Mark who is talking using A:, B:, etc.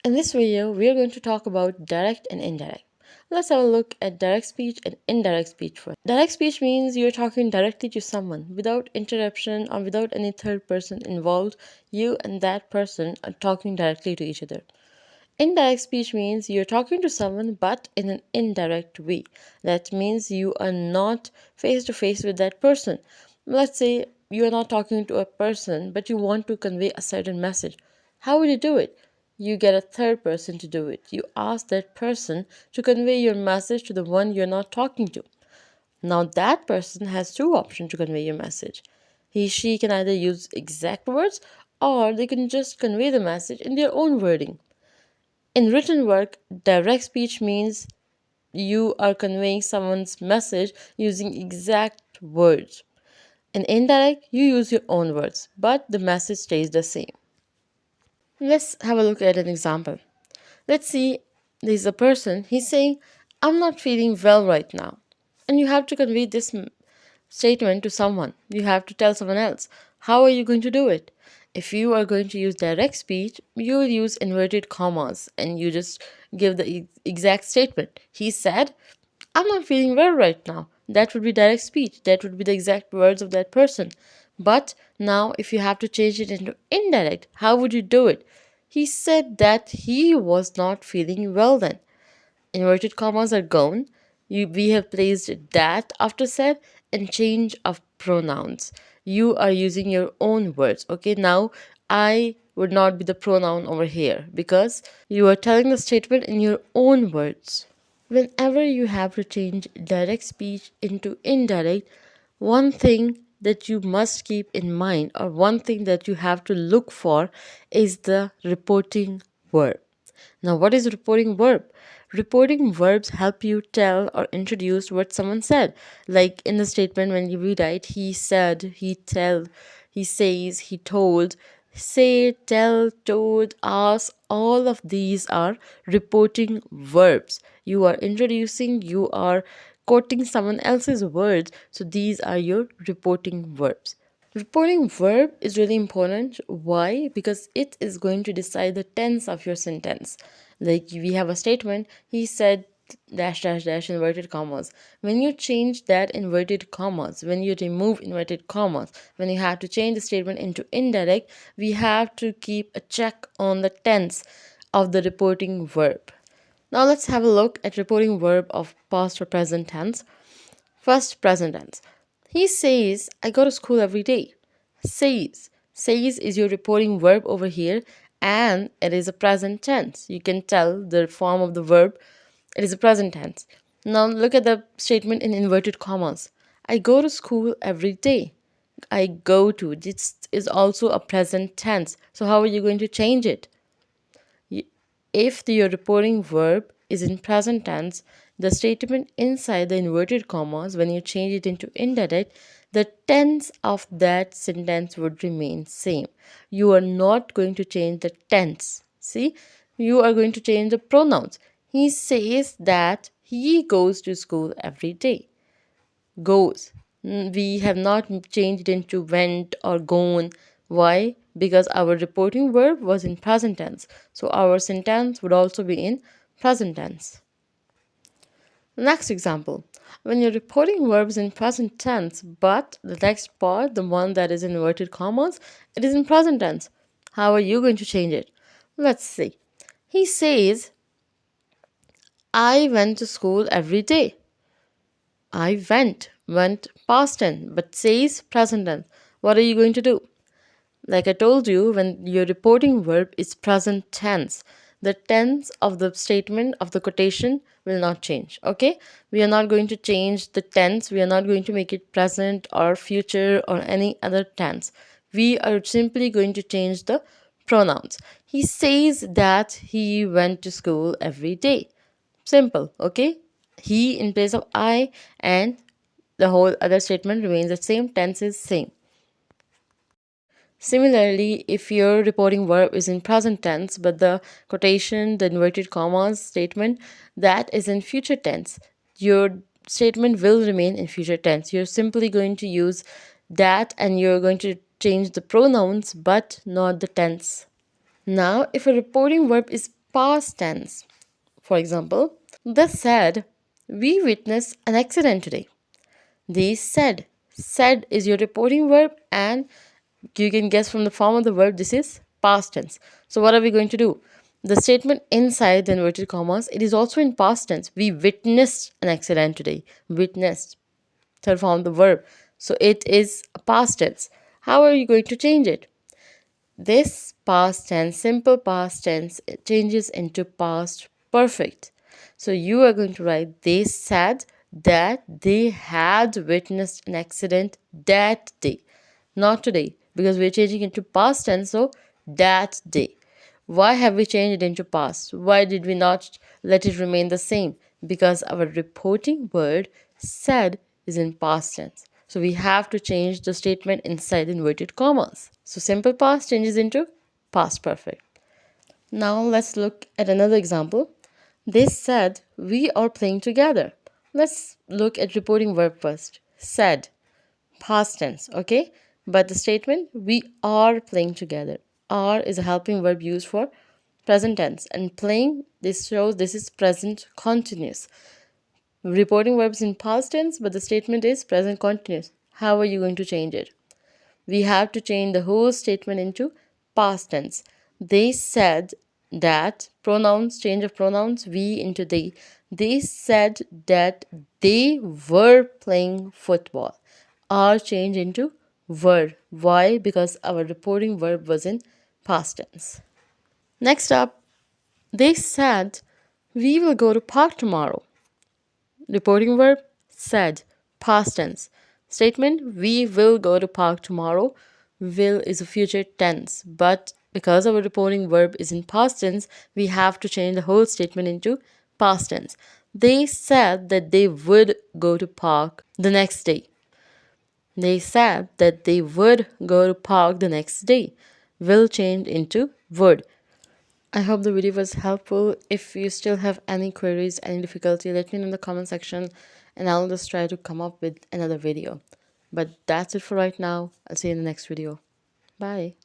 A: In this video, we are going to talk about direct and indirect. Let's have a look at direct speech and indirect speech first. Direct speech means you're talking directly to someone without interruption or without any third person involved. You and that person are talking directly to each other. Indirect speech means you're talking to someone but in an indirect way. That means you are not face to face with that person. Let's say you are not talking to a person but you want to convey a certain message. How would you do it? You get a third person to do it. You ask that person to convey your message to the one you're not talking to. Now, that person has two options to convey your message. She can either use exact words or they can just convey the message in their own wording. In written work, direct speech means you are conveying someone's message using exact words. In indirect, you use your own words, but the message stays the same. Let's have a look at an example. Let's see, there's a person, he's saying, I'm not feeling well right now. And you have to convey this statement to someone. You have to tell someone else. How are you going to do it? If you are going to use direct speech, you will use inverted commas and you just give the exact statement. He said, I'm not feeling well right now. That would be direct speech. That would be the exact words of that person. But now, if you have to change it into indirect, how would you do it? He said that he was not feeling well then. Inverted commas are gone. We have placed that after said and change of pronouns. You are using your own words. Okay, now I would not be the pronoun over here because you are telling the statement in your own words. Whenever you have to change direct speech into indirect, one thing that you must keep in mind, or one thing that you have to look for, is the reporting verb. Now, what is reporting verb? Reporting verbs help you tell or introduce what someone said. Like in the statement when you rewrite, he said, he tell, he says, he told. Say, tell, told, ask, all of these are reporting verbs. You are introducing, you are quoting someone else's words. So these are your reporting verbs. Reporting verb is really important. Why? Because it is going to decide the tense of your sentence. Like we have a statement, he said dash dash dash inverted commas. When you change that inverted commas, when you remove inverted commas, when you have to change the statement into indirect, we have to keep a check on the tense of the reporting verb. Now let's have a look at reporting verb of past or present tense. First, present tense. He says, I go to school every day. Says. Says is your reporting verb over here and it is a present tense. You can tell the form of the verb, it is a present tense. Now look at the statement in inverted commas. I go to school every day. I go to. This is also a present tense. So how are you going to change it? If your reporting verb is in present tense, the statement inside the inverted commas, when you change it into indirect, the tense of that sentence would remain same. You are not going to change the tense. See, you are going to change the pronouns. He says that he goes to school every day. Goes. We have not changed it into went or gone. Why? Because our reporting verb was in present tense. So our sentence would also be in present tense. Next example. When your reporting verb is in present tense, but the next part, the one that is in inverted commas, it is in present tense. How are you going to change it? Let's see. He says, I went to school every day. I went past tense, but says present tense. What are you going to do? Like I told you, when your reporting verb is present tense, the tense of the statement of the quotation will not change. Okay? We are not going to change the tense. We are not going to make it present or future or any other tense. We are simply going to change the pronouns. He says that he went to school every day. Simple, okay? He in place of I, and the whole other statement remains the same, tense is same. Similarly, if your reporting verb is in present tense, but the quotation, the inverted commas statement, that is in future tense, your statement will remain in future tense. You're simply going to use that and you're going to change the pronouns, but not the tense. Now, if a reporting verb is past tense. For example, they said, we witnessed an accident today. They said. Said is your reporting verb, and you can guess from the form of the verb this is past tense. So what are we going to do? The statement inside the inverted commas, it is also in past tense. We witnessed an accident today. Witnessed, third form of the verb. So it is a past tense. How are you going to change it? This past tense, simple past tense, it changes into past perfect. So you are going to write, they said that they had witnessed an accident that day, not today, because we're changing into past tense, so that day. Why have we changed it into past? Why did we not let it remain the same? Because our reporting word said is in past tense. So we have to change the statement inside inverted commas. So simple past changes into past perfect. Now let's look at another example. They said we are playing together. Let's look at reporting verb first. Said, past tense, okay? But the statement, we are playing together. Are is a helping verb used for present tense, and playing, this shows this is present continuous. Reporting verbs in past tense, but the statement is present continuous. How are you going to change it? We have to change the whole statement into past tense. They said that, pronouns, change of pronouns, we into they. They said that they were playing football. Are changed into were. Why? Because our reporting verb was in past tense. Next up, they said we will go to park tomorrow. Reporting verb said, past tense. Statement, we will go to park tomorrow. Will is a future tense, but because our reporting verb is in past tense, we have to change the whole statement into past tense. They said that they would go to park the next day. They said that they would go to park the next day. Will change into would. I hope the video was helpful. If you still have any queries, any difficulty, let me know in the comment section and I'll just try to come up with another video. But that's it for right now. I'll see you in the next video. Bye.